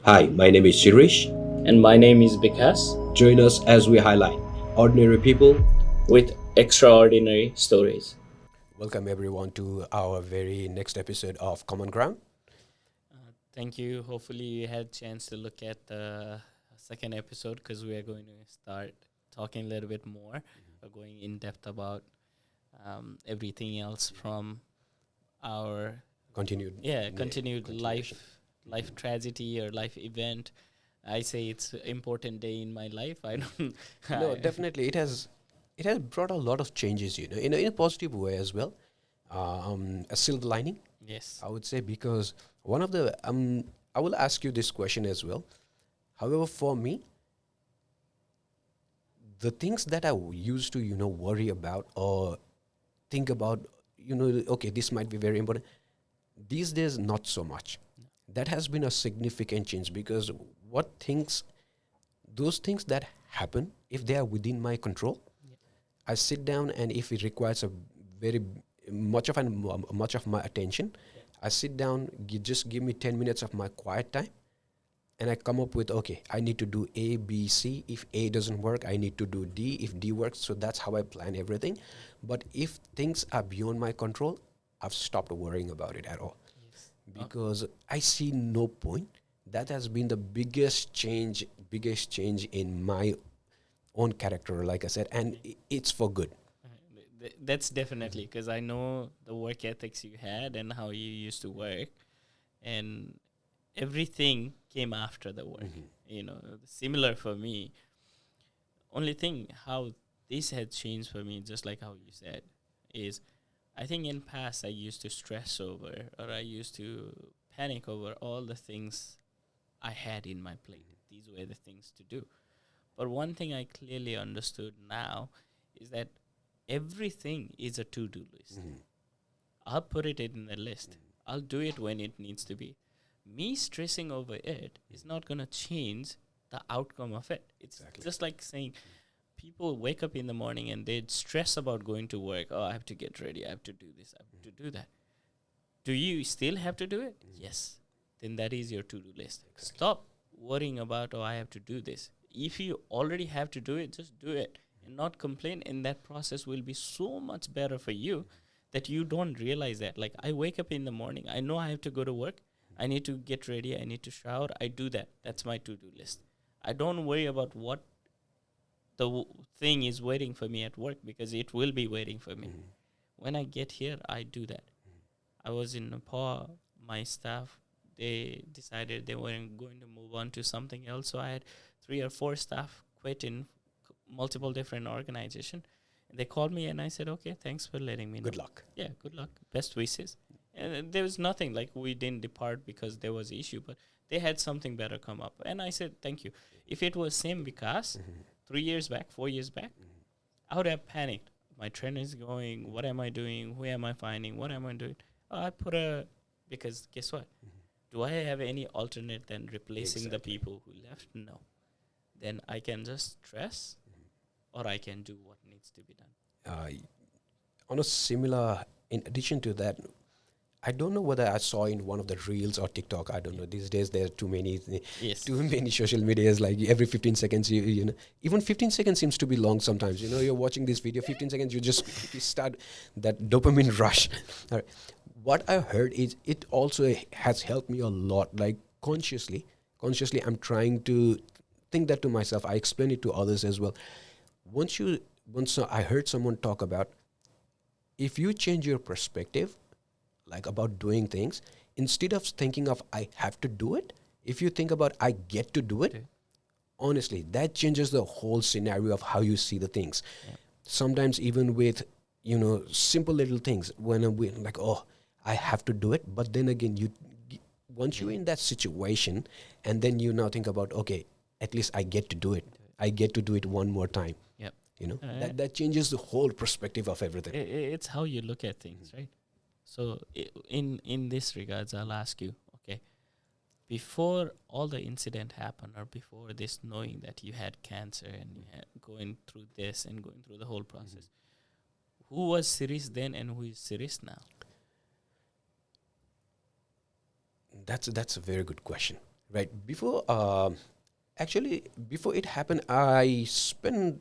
Hi, my name is Shirish. And my name is Bikas Join us as we highlight ordinary people. with extraordinary stories. Welcome everyone to our very next episode of Common Ground. Thank you. Hopefully, you had a chance to look at the second episode because we are going to start talking a little bit more, going in depth about everything else from our Continued continued continuation. life tragedy or life event. I say it's an important day in my life. I don't. No, definitely it has brought a lot of changes, in a positive way as well. A silver lining, Yes. I would say, because one of the I will ask you this question as well. However, for me, the things that I used to, worry about or think about, okay, this might be very important. These days, not so much. That has been a significant change because what things, those things that happen, if they are within my control, I sit down, and if it requires a very much of my attention, I sit down. Just give me 10 minutes of my quiet time, and I come up with, okay, I need to do A, B, C. If A doesn't work, I need to do D. If D works, so that's how I plan everything. But if things are beyond my control, I've stopped worrying about it at all Yes. because I see no point. That has been the biggest change in my own character, like I said, and it's for good. That's definitely because I know the work ethics you had and how you used to work, and everything came after the work. Mhm. Similar for me. Only thing how this had changed for me, just like how you said, is I think in past I used to stress over or I used to panic over all the things I had in my plate. These were the things to do. But one thing I clearly understood now is that everything is a to-do list. Mhm. I'll put it in the list. I'll do it when it needs to be. Me stressing over it is not going to change the outcome of it. It's Exactly. just like saying people wake up in the morning and they stress about going to work. Oh, I have to get ready. I have to do this. I have to do that. Do you still have to do it? Yes. Then that is your to do list. Exactly. Stop worrying about, oh, I have to do this. If you already have to do it, just do it and not complain. And that process will be so much better for you that you don't realize that. Like, I wake up in the morning, I know I have to go to work. I need to get ready. I need to shower. I do that. That's my to do list. I don't worry about what thing is waiting for me at work because it will be waiting for me. Mhm. When I get here, I do that. I was in Nepal. My staff, they decided they weren't going to move on to something else. So I had 3 or 4 staff quit in multiple different organization. And they called me and I said, okay, thanks for letting me know. Good luck. Yeah, good luck. Best wishes. And there was nothing like we didn't depart because there was issue, but they had something better come up. And I said, thank you. If it was same because 3 years back, 4 years back, I would have panicked. My trainer is going. What am I doing? Who am I finding? What am I doing? I put a because guess what? Do I have any alternate than replacing the Exactly. people who left? No. Then I can just stress, or I can do what needs to be done. Uh, on a similar, in addition to that, I don't know whether I saw in one of the reels or TikTok. I don't know. These days there are Yes. too many social medias. Like every 15 seconds, even 15 seconds seems to be long sometimes. You're watching this video, 15 seconds, you start that dopamine rush. All right. What I heard is it also has helped me a lot. Like consciously, I'm trying to think that to myself. I explain it to others as well. Once you, once I heard someone talk about, if you change your perspective, like about doing things, instead of thinking of I have to do it, if you think about I get to do it, Okay. honestly, that changes the whole scenario of how you see the things. Yeah. Sometimes even with simple little things, when we like, oh, I have to do it, but then again, once you're Yeah. in that situation, and then you now think about, okay, at least I get to do it. Do it. I get to do it one more time. Yep. That changes the whole perspective of everything. It's how you look at things, right? So in this regards, I'll ask you, okay, before all the incident happened, or before this knowing that you had cancer and you had going through this and going through the whole process, who was Siris then and who is Siris now? That's a very good question. Right. Actually, before it happened, I spent,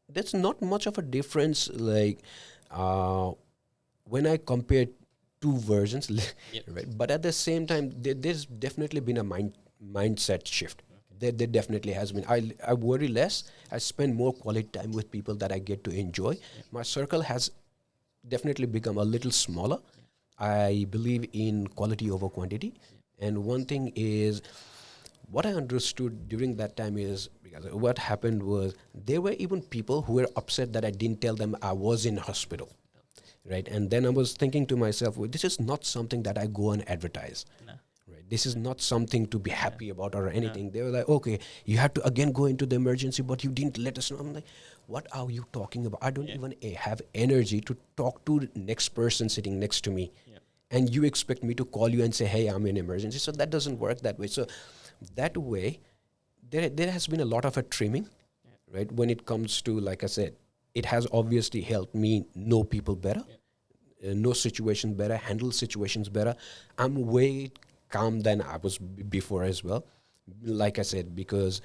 that's not much of a difference. Like, uh, when I compare two versions, Yep. right? But at the same time, there's definitely been a mindset shift. There definitely has been. I worry less. I spend more quality time with people that I get to enjoy. Yep. My circle has definitely become a little smaller. Yep. I believe in quality over quantity. Yep. And one thing is, what I understood during that time is, because what happened was there were even people who were upset that I didn't tell them I was in hospital, right? And then I was thinking to myself, well, this is not something that I go and advertise. No. Right. This is not something to be Yeah. happy about or No. anything. They were like, okay, you have to again go into the emergency, but you didn't let us know. I'm like, what are you talking about? I don't Yeah. even have energy to talk to the next person sitting next to me. Yeah. And you expect me to call you and say, hey, I'm in emergency. So that doesn't work that way. So that way, there has been a lot of a trimming, Yeah. right? When it comes to, like I said, it has obviously helped me know people better, know situations better, handle situations better. I'm way calm than I was before as well. Like I said, because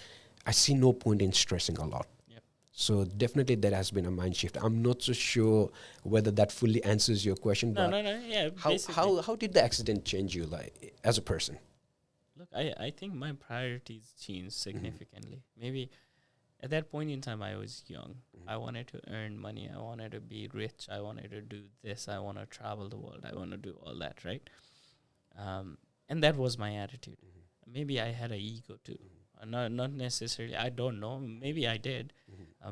I see no point in stressing a lot. Yep. So definitely there has been a mind shift. I'm not so sure whether that fully answers your question, No, but no, no. Yeah, how basically. how did the accident change you, like as a person? Look, I think my priorities changed significantly. Maybe at that point in time, I was young. I wanted to earn money. I wanted to be rich. I wanted to do this. I want to travel the world. I want to do all that, right? And that was my attitude. Maybe I had an ego too. Not necessarily. I don't know. Maybe I did,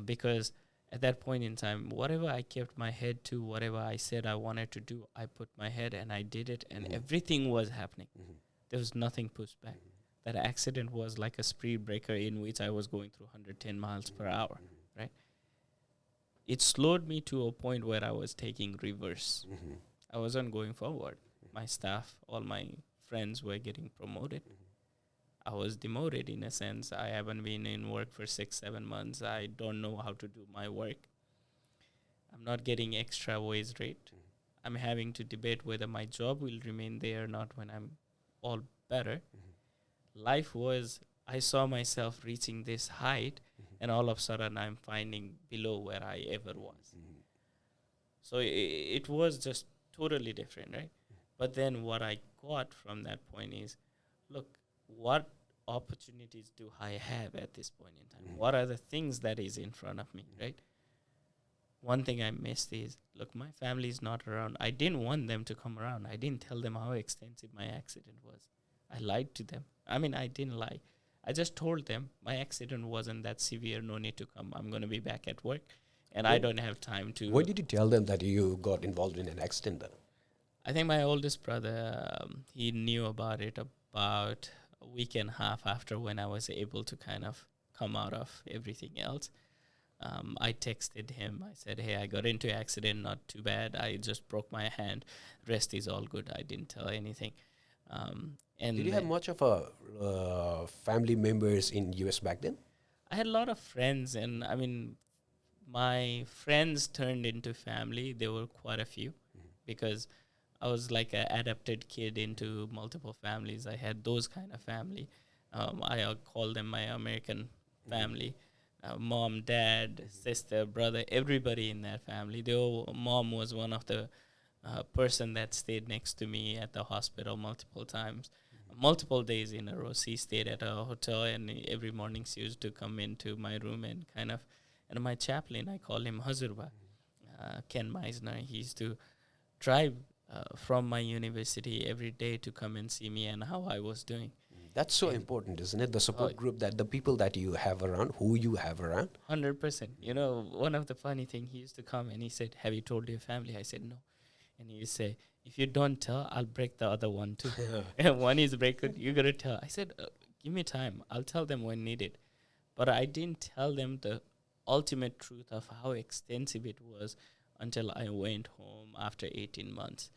because at that point in time, whatever I kept my head to, whatever I said I wanted to do, I put my head and I did it, and everything was happening. There was nothing pushed back. That accident was like a speed breaker in which I was going through 110 miles per hour, right? It slowed me to a point where I was taking reverse. I wasn't going forward. My staff, all my friends were getting promoted. I was demoted in a sense. I haven't been in work for 6, 7 months. I don't know how to do my work. I'm not getting extra wage rate. I'm having to debate whether my job will remain there or not when I'm all better. Life was, I saw myself reaching this height, and all of a sudden I'm finding below where I ever was. So it was just totally different, right? But then what I got from that point is, look, what opportunities do I have at this point in time? What are the things that is in front of me, right? One thing I missed is, look, my family is not around. I didn't want them to come around. I didn't tell them how extensive my accident was. I lied to them. I mean, I didn't lie. I just told them my accident wasn't that severe. No need to come. I'm going to be back at work, and I don't have time to. Why did you tell them that you got involved in an accident then? I think my oldest brother, he knew about it about a week and a half after when I was able to kind of come out of everything else. I texted him. I said, hey, I got into accident, not too bad. I just broke my hand. Rest is all good. I didn't tell anything. And Did you have much of a family members in US back then? I had a lot of friends, and I mean, my friends turned into family. There were quite a few because I was like an adapted kid into multiple families. I had those kind of family. I call them my American family. Mom, dad, sister, brother, everybody in that family. Though mom was one of the person that stayed next to me at the hospital multiple times, multiple days in a row. She stayed at a hotel, and every morning she used to come into my room and kind of, and my chaplain, I call him Hazurba, Ken Meisner. He used to drive from my university every day to come and see me and how I was doing. That's so important, isn't it? The support Oh, group, that the people that you have around, who you have around. 100%. You know, one of the funny thing, he used to come and he said, have you told your family? I said, no. And he used to say, if you don't tell, I'll break the other one too. And one is broken, you got to tell. I said, give me time. I'll tell them when needed. But I didn't tell them the ultimate truth of how extensive it was until I went home after 18 months.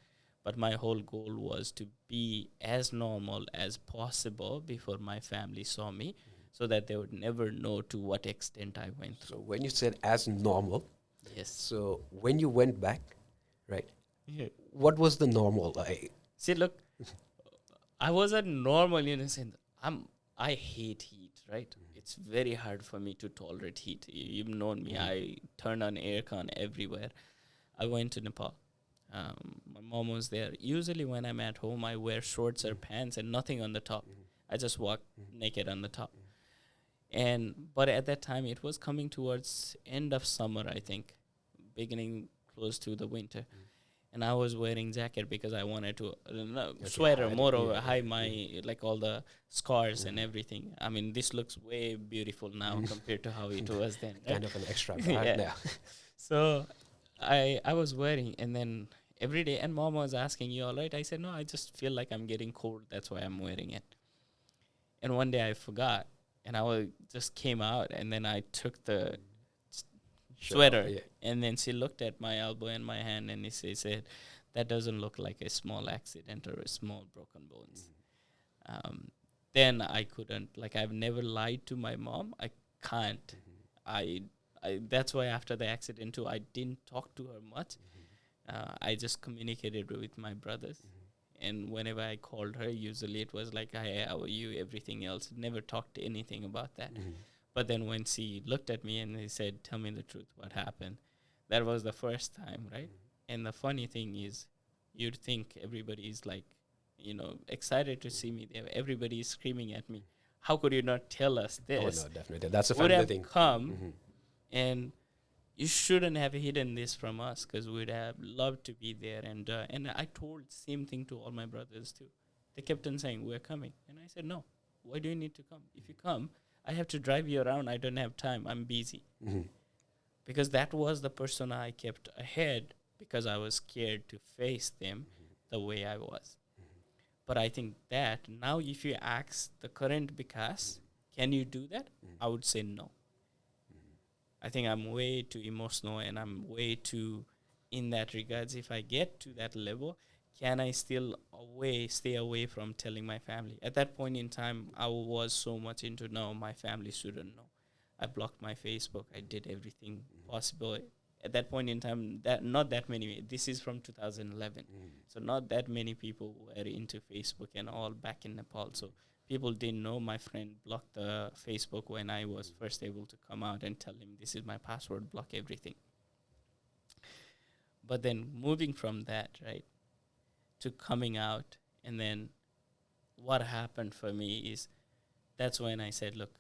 But my whole goal was to be as normal as possible before my family saw me, so that they would never know to what extent I went So through. when you said as normal, Yes. so when you went back, right, Yeah. what was the normal? Like, See, look, I wasn't normal in a sense. I hate heat, right? It's very hard for me to tolerate heat. You've known me. I turn on aircon everywhere. I went to Nepal. My mom was there. Usually when I'm at home, I wear shorts or pants and nothing on the top. I just walk naked on the top. And but at that time, it was coming towards end of summer, I think, beginning close to the winter. And I was wearing jacket because I wanted to sweater hide more it, over yeah, hide my like all the scars and everything. I mean, this looks way beautiful now compared to how it was then. Right? Kind of an extra part. Yeah. Yeah. So I was wearing, and then every day, and mom was asking, "You all right?" I said, "No, I just feel like I'm getting cold. That's why I'm wearing it." And one day I forgot, and just came out, and then I took the sweater, Yeah. and then she looked at my elbow and my hand, and she said, "That doesn't look like a small accident or a small broken bones." Then I couldn't, like, I've never lied to my mom. I can't. I that's why after the accident too, I didn't talk to her much. I just communicated with my brothers. And whenever I called her, usually it was like, "Hi, how are you?" Everything else. Never talked anything about that. But then when she looked at me and he said, "Tell me the truth, what happened?" That was the first time, right? And the funny thing is, you'd think everybody is like, excited to see me there. Everybody is screaming at me. How could you not tell us Oh this? no, definitely. That's a Would family have thing. come, and you shouldn't have hidden this from us because we'd have loved to be there. And I told same thing to all my brothers too. They kept on saying, "We're coming," and I said, "No. Why do you need to come? If you come, I have to drive you around. I don't have time. I'm busy." Because that was the persona I kept ahead because I was scared to face them the way I was. But I think that now if you ask the current Vikas, can you do that? I would say no. I think I'm way too emotional and I'm way too in that regards. If I get to that level, can I still stay away from telling my family? At that point in time, I was so much into no, my family shouldn't know. I blocked my Facebook. I did everything possible. At that point in time, that not that many. This is from 2011, so not that many people were into Facebook and all back in Nepal. So people didn't know. My friend blocked the Facebook when I was first able to come out and tell him this is my password, block everything. But then moving from that, right, to coming out, and then what happened for me is that's when I said, look,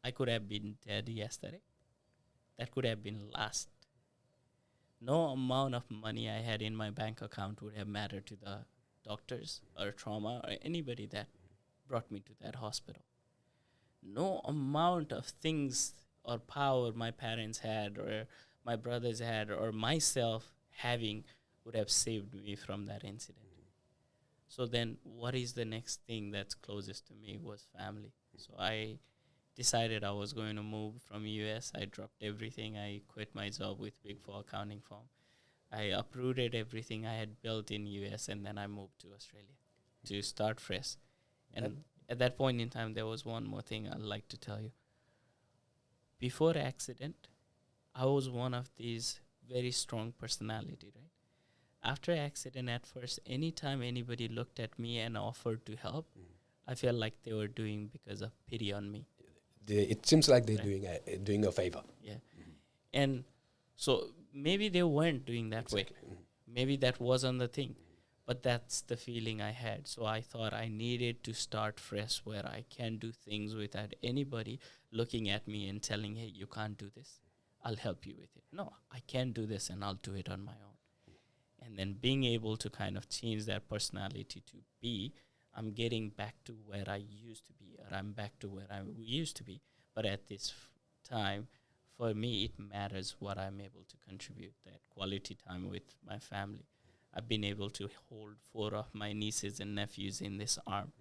I could have been dead yesterday. That could have been last. No amount of money I had in my bank account would have mattered to the doctors or trauma or anybody that brought me to that hospital. No amount of things or power my parents had or my brothers had or myself having would have saved me from that incident. So then what is the next thing that's closest to me was family. So I decided I was going to move from US. I dropped everything. I quit my job with Big Four accounting firm. I uprooted everything I had built in US and then I moved to Australia to start fresh. And at that point in time, there was one more thing I'd like to tell you. Before accident, I was one of these very strong personality, right? After accident, at first, anytime anybody looked at me and offered to help, I felt like they were doing because of pity on me. It seems like they're Right. doing a favor. Yeah. And so maybe they weren't doing that way. Maybe that wasn't the thing. But that's the feeling I had. So I thought I needed to start fresh where I can do things without anybody looking at me and telling, "Hey, you can't do this. I'll help you with it." No, I can do this and I'll do it on my own. And then being able to kind of change that personality to be, I'm getting back to where I used to be, or I'm back to where I used to be. But at this time, for me, it matters what I'm able to contribute, that quality time with my family. I've been able to hold 4 of my nieces and nephews in this arm.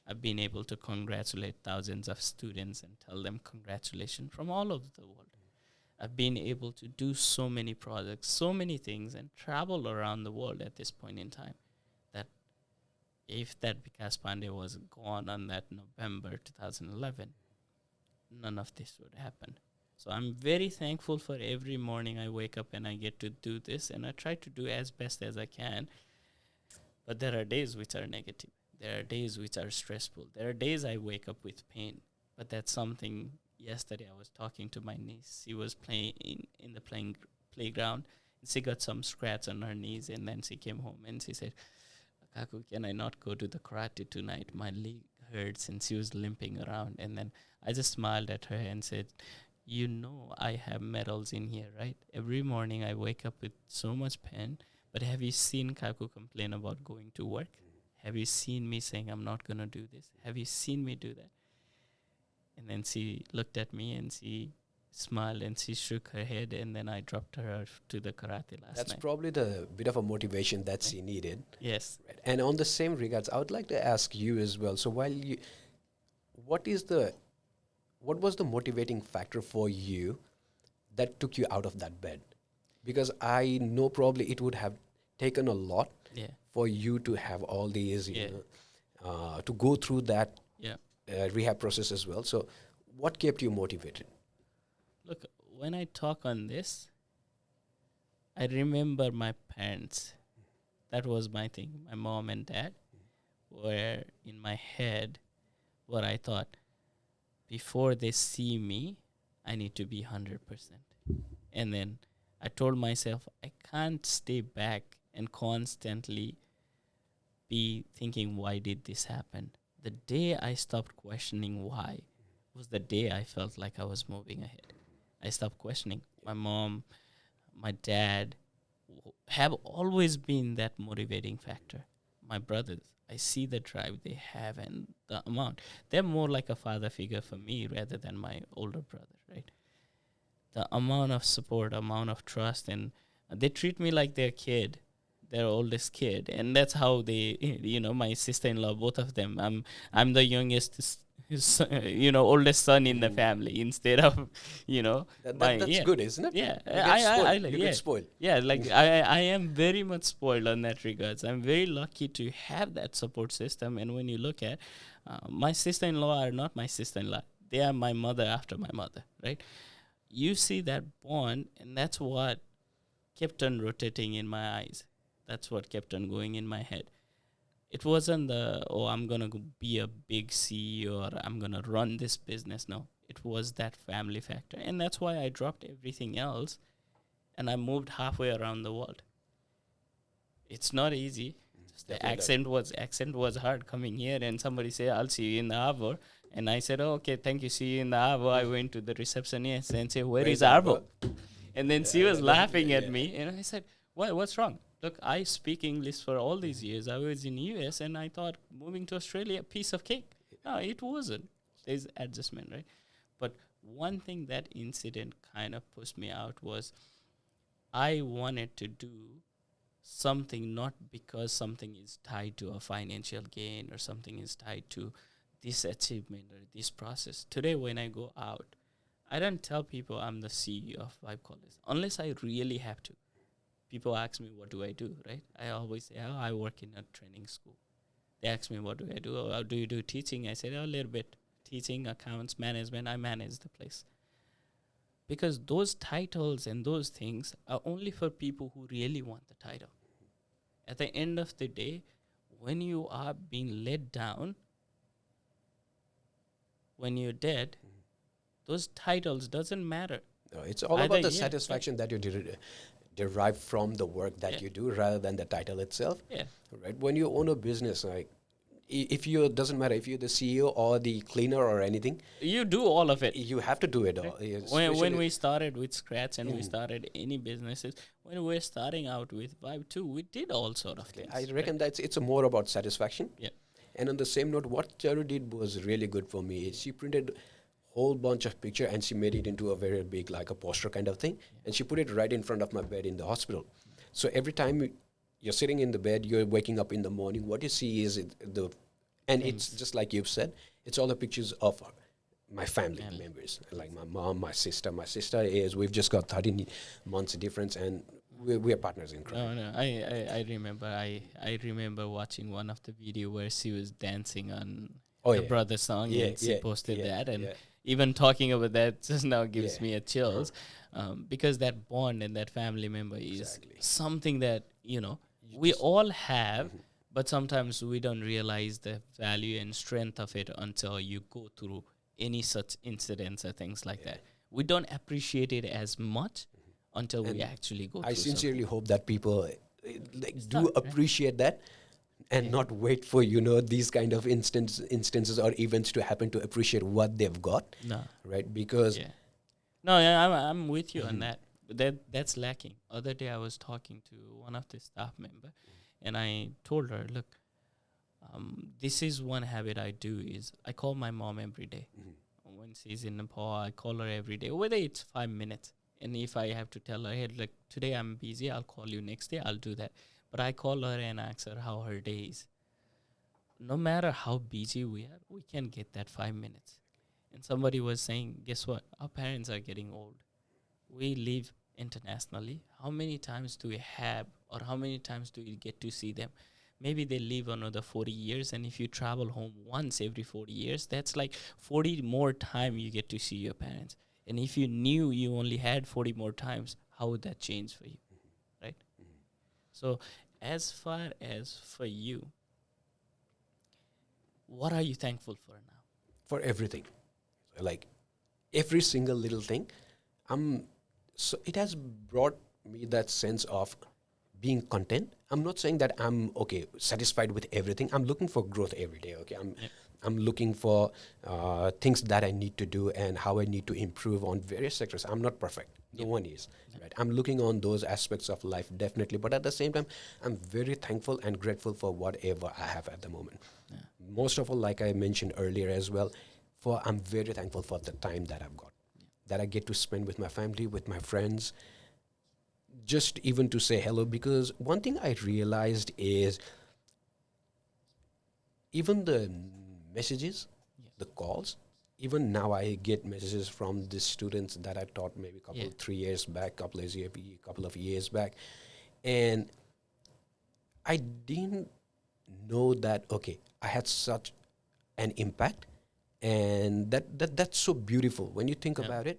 I've been able to congratulate thousands of students and tell them congratulations from all over the world. I've been able to do so many projects, so many things, and travel around the world at this point in time that if that Vikas Pandey was gone on that November 2011, none of this would happen. So I'm very thankful for every morning I wake up and I get to do this, and I try to do as best as I can. But there are days which are negative. There are days which are stressful. There are days I wake up with pain. But that's something. Yesterday I was talking to my niece. She was playing in the playground. She got some scratch on her knees, and then she came home and she said, "Kaku, can I not go to the karate tonight? My leg hurts," and she was limping around. And then I just smiled at her and said, "You know I have medals in here, right? Every morning I wake up with so much pain, but have you seen Kaku complain about going to work? Have you seen me saying I'm not going to do this? Have you seen me do that?" And then she looked at me and she smiled and she shook her head, and then I dropped her to the karate last That's night. probably the bit of a motivation that she needed. Yes. Right. And on the same regards, I would like to ask you as well. So while you, what was the motivating factor for you that took you out of that bed? Because I know probably it would have taken a lot Yeah. for you to have all these, Yeah. to go through that Yeah. rehab process as well. So what kept you motivated? Look, when I talk on this, I remember my parents. That was my thing. My mom and dad were in my head what I thought. Before they see me, I need to be 100%. And then I told myself, I can't stay back and constantly be thinking, why did this happen? The day I stopped questioning why was the day I felt like I was moving ahead. I stopped questioning. My mom, my dad have always been that motivating factor. My brothers, I see the drive they have and the amount. They're more like a father figure for me rather than my older brother, right? The amount of support, amount of trust, and they treat me like their kid, their oldest kid, and that's how they, my sister-in-law, both of them. I'm the youngest, oldest son in the family instead of, That's good, isn't it? Yeah, You get spoiled. yeah, like I am very much spoiled on that regards. I'm very lucky to have that support system. And when you look at my sister-in-law are not my sister-in-law; they are my mother after my mother, right? You see that bond, and that's what kept on rotating in my eyes. That's what kept on going in my head. It wasn't I'm gonna be a big CEO or I'm gonna run this business. No, it was that family factor, and that's why I dropped everything else, and I moved halfway around the world. It's not easy. The accent was hard coming here, and somebody say, "I'll see you in the Arvo," and I said, "Oh, okay, thank you, see you in the Arvo." I went to the receptionist and said, "Where is Arvo?" And then she was laughing at me, and I said, "What's wrong? Look, I speak English for all these years. I was in US, and I thought moving to Australia, a piece of cake." No, it wasn't. There's adjustment, right? But one thing that incident kind of pushed me out was I wanted to do something not because something is tied to a financial gain or something is tied to this achievement or this process. Today, when I go out, I don't tell people I'm the CEO of Vibe College unless I really have to. People ask me, what do I do, right? I always say, I work in a training school. They ask me, what do I do? Oh, do you do teaching? I said, a little bit. Teaching, accounts, management, I manage the place. Because those titles and those things are only for people who really want the title. At the end of the day, when you are being let down, when you're dead, those titles doesn't matter. No, it's all about the satisfaction that you derive from the work that you do rather than the title itself. Yeah. Right. When you own a business, like if you doesn't matter if you're the CEO or the cleaner or anything, you do all of it. You have to do it all. When we started with scratch and we started any businesses, when we're starting out with Vibe 2, we did all sort of things. I reckon that it's more about satisfaction. Yeah. And on the same note, what Charu did was really good for me. She printed whole bunch of picture and she made it into a very big, like a poster kind of thing, and she put it right in front of my bed in the hospital. So every time you're sitting in the bed, you're waking up in the morning, what you see is it's just like you've said, it's all the pictures of my family members, like my mom, my sister. My sister we've just got 13 months difference, and we're partners in crime. No, I remember. I remember watching one of the video where she was dancing on the brother song, and she posted that, and even talking about that just now gives me a chills, because that bond and that family member is something that we all have, But sometimes we don't realize the value and strength of it until you go through any such incidents or things like that. We don't appreciate it as much until we And actually go I through something. sincerely hope that people do tough, right? appreciate that and Yeah. not wait for these kind of instances or events to happen to appreciate what they've got, No. right? Because Yeah. No, yeah, I'm with you on that. But that's lacking. Other day I was talking to one of the staff member, and I told her, look, this is one habit I do is I call my mom every day. When she's in Nepal, I call her every day, whether it's 5 minutes. And if I have to tell her, hey, like today I'm busy, I'll call you next day, I'll do that. But I call her and ask her how her day is. No matter how busy we are, we can get that 5 minutes. And somebody was saying, guess what? Our parents are getting old. We live internationally. How many times do we have, or how many times do we get to see them? Maybe they live another 40 years, and if you travel home once every 40 years, that's like 40 more time you get to see your parents. And if you knew you only had 40 more times, how would that change for you, right? So as far as for you, what are you thankful for now? for everything, like every single little thing, so it has brought me that sense of being content. I'm not saying that I'm satisfied with everything. I'm looking for growth every day. Yep. I'm looking for things that I need to do and how I need to improve on various sectors. I'm not perfect. No one is. Right? I'm looking on those aspects of life definitely, but at the same time, I'm very thankful and grateful for whatever I have at the moment. Yeah. Most of all, like I mentioned earlier as well, I'm very thankful for the time that I've got, that I get to spend with my family, with my friends, just even to say hello. Because one thing I realized is even the messages, Yeah. the calls, even now I get messages from the students that I taught maybe Yeah. 3 years back, couple of years back, and I didn't know that I had such an impact, and that's so beautiful when you think Yeah. about it.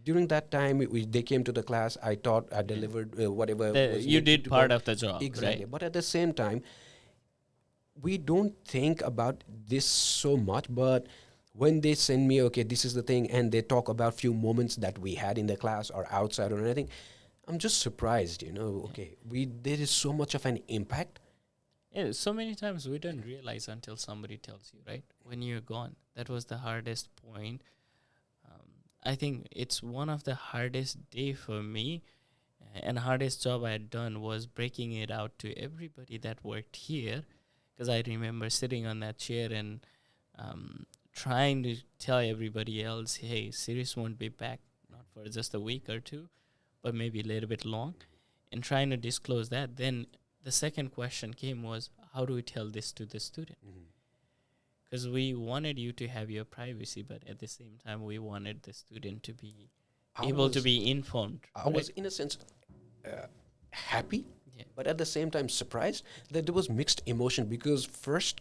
During that time they came to the class, I taught, I delivered whatever was You needed did to part go. of the job, Exactly, right? but at the same time we don't think about this so much, but when they send me, this is the thing, and they talk about few moments that we had in the class or outside or anything, I'm just surprised, there is so much of an impact. Yeah, so many times we don't realize until somebody tells you, right? When you're gone, that was the hardest point. I think it's one of the hardest day for me, and hardest job I had done was breaking it out to everybody that worked here, because I remember sitting on that chair and trying to tell everybody else, hey, Sirius won't be back, not for just a week or two, but maybe a little bit long, and trying to disclose that. Then the second question came was, how do we tell this to the student? Because we wanted you to have your privacy, but at the same time, we wanted the student to be able to be informed. I was in a sense happy, Yeah. but at the same time surprised that there was mixed emotion, because first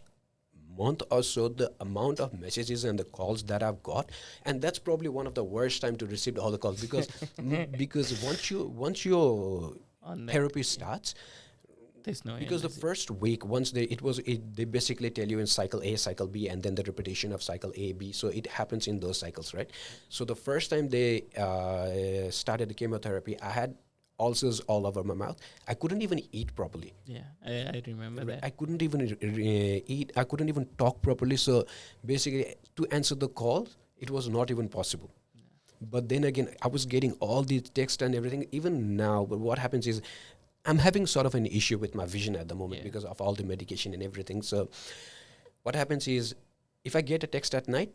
month or so the amount of messages and the calls that I've got, and that's probably one of the worst time to receive all the calls, because because once your On that, therapy starts, there's no because the end. first week, once they basically tell you in cycle A, cycle B, and then the repetition of cycle A, B, so it happens in those cycles, right? So the first time they started the chemotherapy, I had ulcers all over my mouth. I couldn't even eat properly. Yeah, I remember that. I couldn't even eat. I couldn't even talk properly. So basically, to answer the call, it was not even possible. But then again, I was getting all the text and everything, even now. But what happens is, I'm having sort of an issue with my vision at the moment Yeah. because of all the medication and everything. So what happens is, if I get a text at night,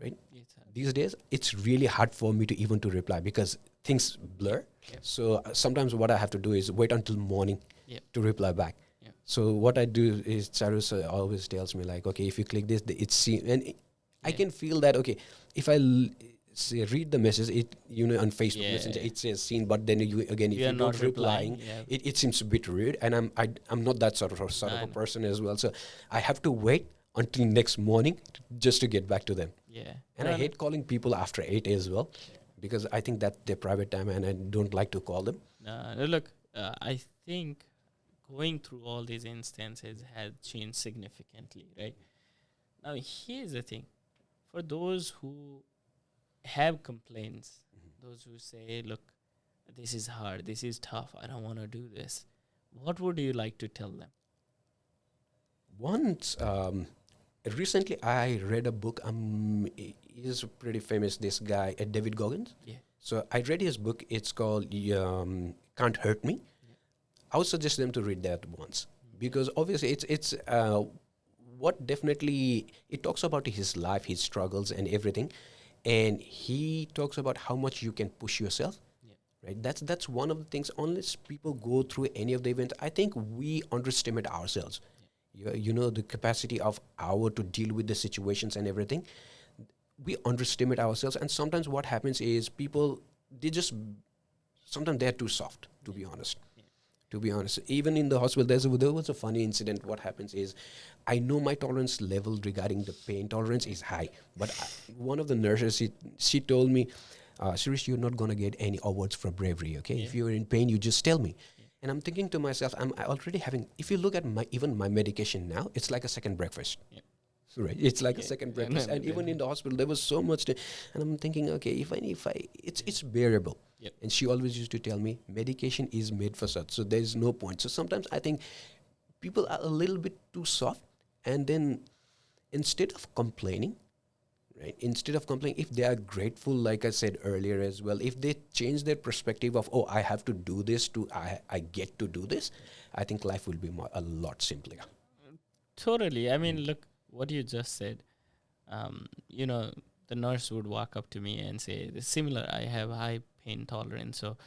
right, It's hard. these days, it's really hard for me to even to reply because things blur. Yep. So sometimes what I have to do is wait until morning Yep. to reply back. Yep. So what I do is Charus always tells me like, okay, if you click this, it's seen, and I Yeah. can feel that, okay, if I say read the message, it on Facebook Yeah. Messenger it says seen, but then if You you are don't not replying, replying, it seems a bit rude, and I'm not that sort of I a know. person as well. So I have to wait until next morning just to get back to them. Yeah. And I hate calling people after 8 as well, because I think that their private time and I don't like to call them. No, look, I think going through all these instances has changed significantly, right? Now, here's the thing. For those who have complaints, those who say, look, this is hard, this is tough, I don't want to do this, what would you like to tell them? Once, recently I read a book. He's pretty famous, this guy, David Goggins. Yeah. So I read his book. It's called Can't Hurt Me. I would suggest them to read that once, because obviously it's what definitely it talks about his life, his struggles, and everything, and he talks about how much you can push yourself. Yeah. Right. That's one of the things. Unless people go through any of the events, I think we underestimate ourselves. You know, the capacity of our to deal with the situations and everything. We underestimate ourselves, and sometimes what happens is people, they just, sometimes they're too soft, to be honest. To be honest, even in the hospital, there was a funny incident. What happens is, I know my tolerance level regarding the pain tolerance is high, but one of the nurses, she told me, Suresh, you're not going to get any awards for bravery, okay? If you're in pain, you just tell me. And I'm thinking to myself, I'm already having, if you look at even my medication now, it's like a second breakfast. Right, it's like a second breakfast, and even in the hospital, there was so much. And I'm thinking, okay, if I, it's bearable. Yep. And she always used to tell me, medication is made for such, so there's no point. So sometimes I think people are a little bit too soft, and then instead of complaining, right? Instead of complaining, if they are grateful, like I said earlier as well, if they change their perspective of, oh, I have to do this to, I get to do this, I think life will be a lot simpler. Totally. I mean, look, what you just said, you know, the nurse would walk up to me and say, similar, I have high pain tolerance. So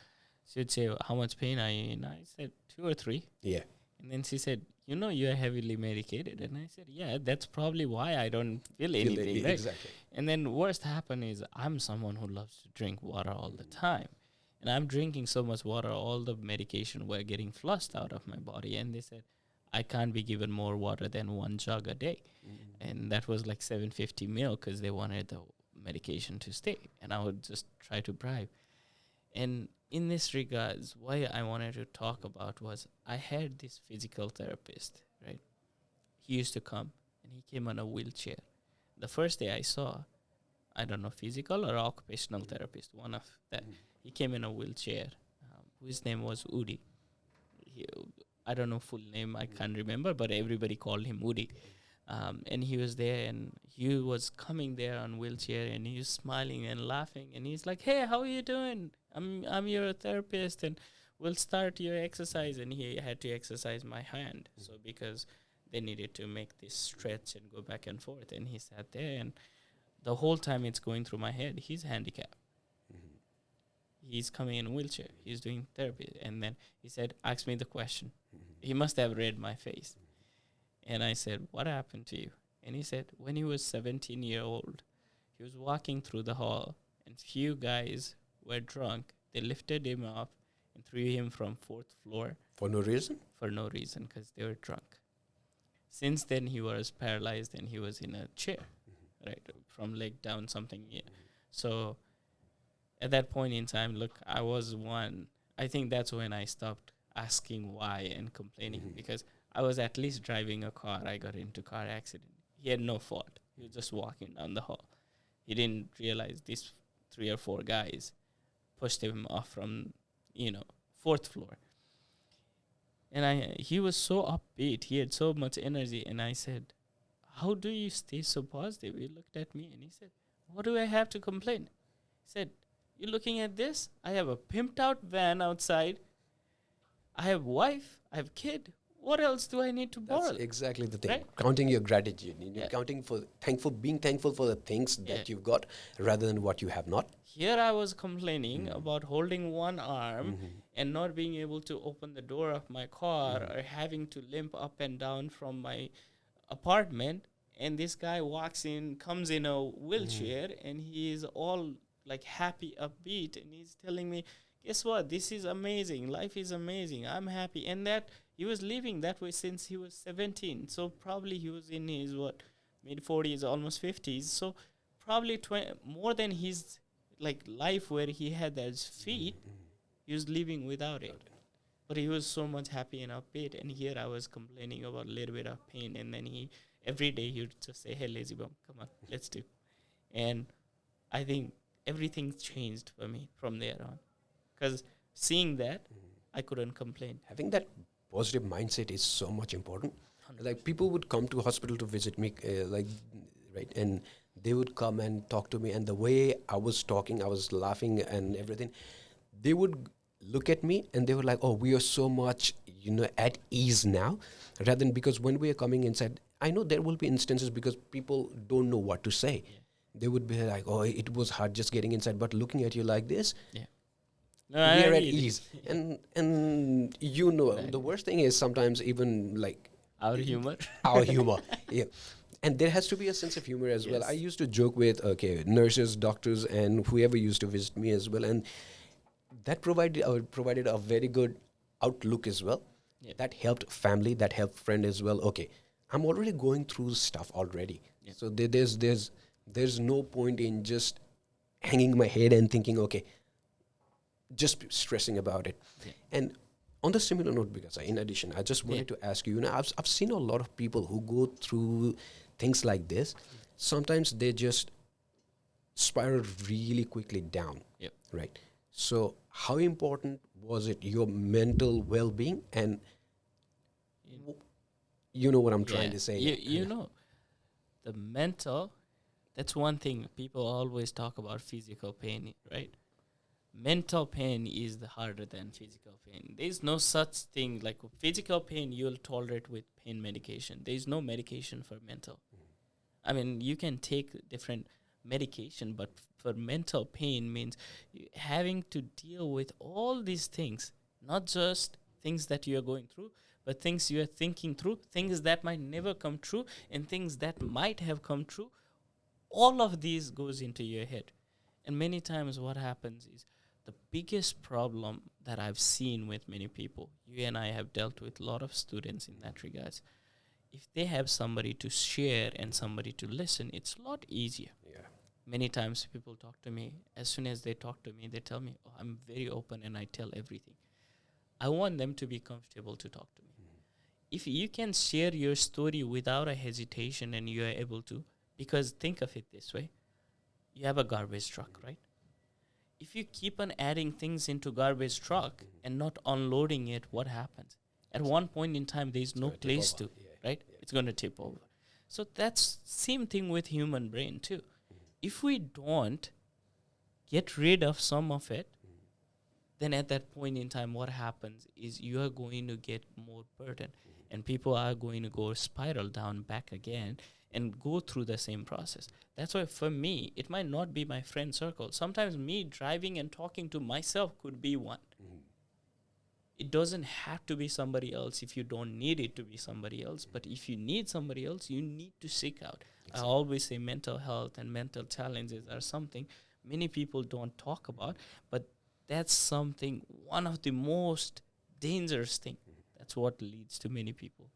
she would say, how much pain are you in? I said, 2 or 3. Yeah. And then she said, you know, you're heavily medicated. And I said, yeah, that's probably why I don't feel anything, right? Exactly. And then worst happen is I'm someone who loves to drink water all the time. And I'm drinking so much water, all the medication were getting flushed out of my body. And they said, I can't be given more water than 1 jug a day. And that was like 750 ml because they wanted the medication to stay. And I would just try to bribe. And in this regards, why I wanted to talk about was I had this physical therapist, right? He used to come and he came on a wheelchair. The first day I saw, I don't know, physical or occupational therapist, one of that. He came in a wheelchair. His name was Udi. I don't know full name, I can't remember, but everybody called him Udi. And he was there, and he was coming there on wheelchair, and he was smiling and laughing, and he's like, hey, how are you doing? I'm your therapist, and we'll start your exercise. And he had to exercise my hand, so because they needed to make this stretch and go back and forth, and he sat there, and the whole time it's going through my head, he's handicapped. He's coming in a wheelchair. He's doing therapy. And then he said, ask me the question. He must have read my face. And I said, what happened to you? And he said, when he was 17-year-old, he was walking through the hall, and few guys were drunk. They lifted him up and threw him from 4th floor. For no reason? For no reason, because they were drunk. Since then, he was paralyzed and he was in a chair, right, from leg down, something. Yeah. So at that point in time, look, I was one. I think that's when I stopped asking why and complaining, because I was at least driving a car. I got into a car accident. He had no fault. He was just walking down the hall. He didn't realize these 3 or 4 guys pushed him off from, 4th floor. And he was so upbeat. He had so much energy. And I said, how do you stay so positive? He looked at me and he said, what do I have to complain? He said, you're looking at this? I have a pimped out van outside. I have wife. I have kid. What else do I need to borrow? That's exactly the thing. Right? Counting your gratitude. Yeah. Being thankful for the things that you've got rather than what you have not. Here I was complaining about holding one arm and not being able to open the door of my car or having to limp up and down from my apartment. And this guy walks in, comes in a wheelchair, and he is all like happy, upbeat, and he's telling me, guess what? This is amazing. Life is amazing. I'm happy. And that he was living that way since he was 17. So probably he was in his mid 40s, almost 50s. So probably more than his life where he had those feet, he was living without it. But he was so much happy and upbeat, and here I was complaining about a little bit of pain, and then he every day he would just say, "Hey, lazy bum, come on, let's do." And I think everything changed for me from there on, because seeing that, I couldn't complain. Having that positive mindset is so much important. 100%. Like people would come to hospital to visit me, right, and they would come and talk to me, and the way I was talking, I was laughing and everything, they would look at me and they were like, "Oh, we are so much, at ease now," rather than, because when we are coming inside, I know there will be instances because people don't know what to say. Yeah. They would be like, "Oh, it was hard just getting inside," but looking at you like this, Yeah. we are at get it. ease. And Right. the worst thing is sometimes even like Our humor. our humor. Yeah. And there has to be a sense of humor as well. Yes. I used to joke with nurses, doctors, and whoever used to visit me as well, and that provided a very good outlook as well. Yeah. That helped family, that helped friend as well. Okay, I'm already going through stuff already, Yeah. so there's no point in just hanging my head and thinking, okay, just stressing about it. Yeah. And on the similar note, because in addition, I just wanted to ask you, I've seen a lot of people who go through things like this. Sometimes they just spiral really quickly down. Yep. Right. So how important was it, your mental well-being? And you know what I'm trying to say. You know, the mental, that's one thing people always talk about physical pain, right? Mental pain is the harder than physical pain. There's no such thing like physical pain you'll tolerate with pain medication. There's no medication for mental. I mean, you can take different medication, but for mental pain means having to deal with all these things, not just things that you are going through, but things you are thinking through, things that might never come true, and things that might have come true. All of these goes into your head. And many times what happens is the biggest problem that I've seen with many people, you and I have dealt with a lot of students in that regards. If they have somebody to share and somebody to listen, it's a lot easier. Yeah. Many times people talk to me. As soon as they talk to me, they tell me, "Oh, I'm very open and I tell everything." I want them to be comfortable to talk to me. If you can share your story without a hesitation and you are able to, because think of it this way, you have a garbage truck, right? If you keep on adding things into garbage truck and not unloading it, what happens? At one point in time, there is no gonna tip place over. to, right? It's going to tip over. So that's same thing with human brain too. If we don't get rid of some of it, then at that point in time, what happens is you are going to get more burden, and people are going to go spiral down back again and go through the same process. That's why for me, it might not be my friend circle. Sometimes me driving and talking to myself could be one. It doesn't have to be somebody else if you don't need it to be somebody else. But if you need somebody else, you need to seek out. I always say mental health and mental challenges are something many people don't talk about, but that's something, one of the most dangerous thing. That's what leads to many people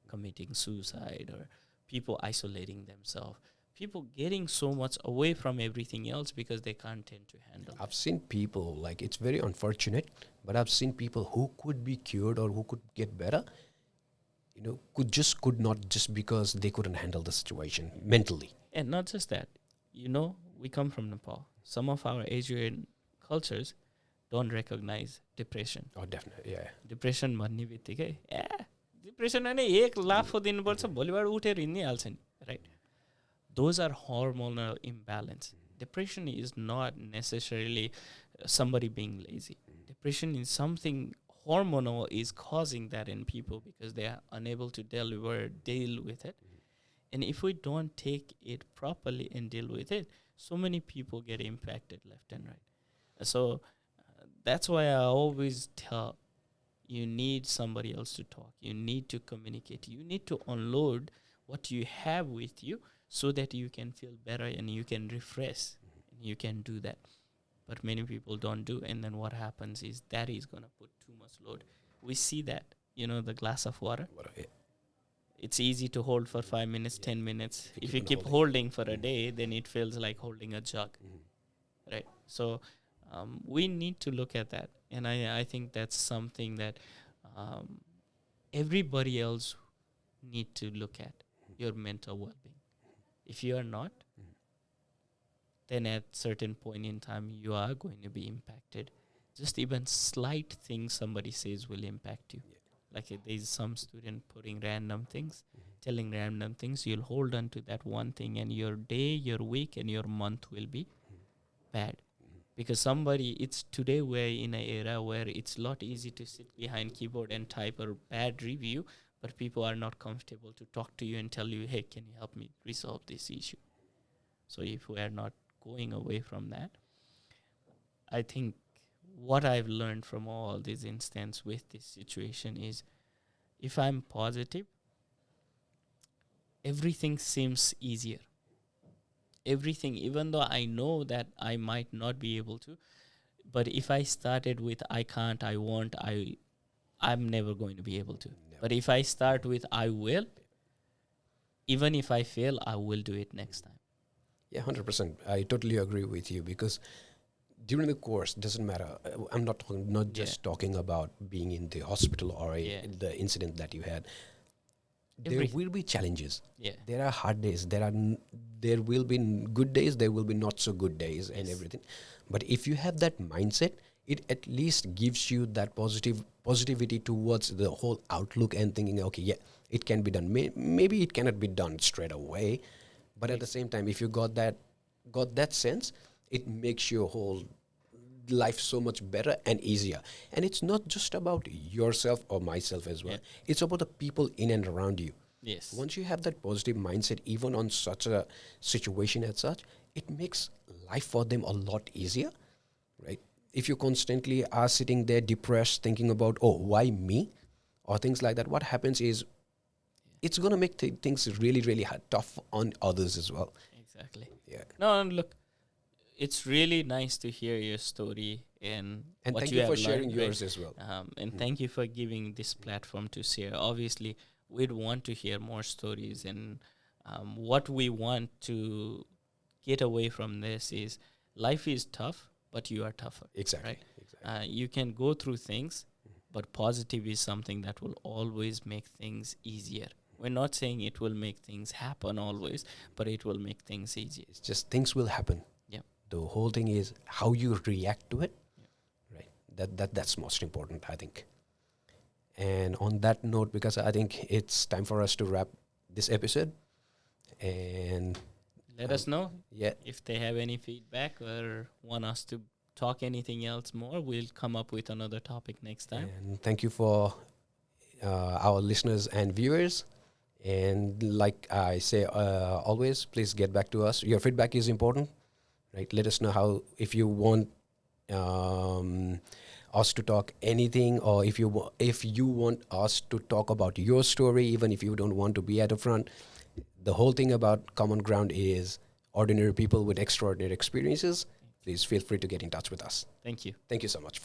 committing suicide or people isolating themselves. People getting so much away from everything else because they can't tend to handle. I've seen people, like, it's very unfortunate, but I've seen people who could be cured or who could get better, could not, just because they couldn't handle the situation mentally. And not just that, we come from Nepal. Some of our Asian cultures don't recognize depression. Oh, definitely, yeah. Depression भन्ने बित्तिकै depression होइन एक लाफो दिनुपर्छ भोलिबाट उठेर हिँडिहाल्छ नि right those are hormonal imbalance. Depression is not necessarily somebody being lazy. Depression is something hormonal is causing that in people because they are unable to deal with it. And if we don't take it properly and deal with it, so many people get impacted left and right. So that's why I always tell you need somebody else to talk. You need to communicate. You need to unload what you have with you so that you can feel better and you can refresh. And you can do that. But many people don't do. And then what happens is that is going to put too much load. We see that, the glass of water. It's easy to hold for 5 minutes, 10 minutes. If you keep holding for a day, then it feels like holding a jug. Right? So we need to look at that. And I think that's something that um, everybody else need to look at your mental well-being. If you are not, then at certain point in time you are going to be impacted. Just even slight things somebody says will impact you. Like there's some student putting random things, telling random things, you'll hold on to that one thing, and your day, your week, and your month will be bad. Because somebody, it's today we're in an era where it's a lot easy to sit behind keyboard and type a bad review, but people are not comfortable to talk to you and tell you, hey, can you help me resolve this issue? So if we are not going away from that, I think what I've learned from all these instances with this situation is, if I'm positive, everything seems easier. Everything, even though I know that I might not be able to, but if I started with I can't, I won't, I'm never going to be able to. Never. But if I start with I will, even if I fail, I will do it next time. Yeah, 100%. I totally agree with you, because during the course, doesn't matter. I'm not just talking about being in the hospital or the incident that you had. There will be challenges. Yeah. There are hard days. There will be good days. There will be not so good days and everything. But if you have that mindset, it at least gives you that positivity towards the whole outlook and thinking, okay, yeah, it can be done. Maybe it cannot be done straight away, but at the same time, if you got that sense, it makes your whole life so much better and easier. And it's not just about yourself or myself as well. It's about the people in and around you. Yes. Once you have that positive mindset, even on such a situation as such, it makes life for them a lot easier, right? If you constantly are sitting there depressed, thinking about, oh, why me? Or things like that, what happens is it's going to make things really, really tough on others as well. Exactly. Yeah. No, look, it's really nice to hear your story and what thank you you have for sharing learned, right? yours as well. And thank you for giving this platform to share. Obviously, we'd want to hear more stories, and what we want to get away from this is life is tough, but you are tougher. Exactly. Right? Exactly. You can go through things, but positive is something that will always make things easier. We're not saying it will make things happen always, but it will make things easier. It's just things will happen. Yeah. The whole thing is how you react to it, right? That's most important, I think. And on that note, because I think it's time for us to wrap this episode, and let us know yeah, if they have any feedback or want us to talk anything else more. We'll come up with another topic next time. and thank you for our listeners and viewers. And like I say always, please get back to us. Your feedback is important, right? Let us know how, if you want us to talk anything, or if you want us to talk about your story, even if you don't want to be at the front. The whole thing about Common Ground is ordinary people with extraordinary experiences. Please feel free to get in touch with us. Thank you. Thank you so much.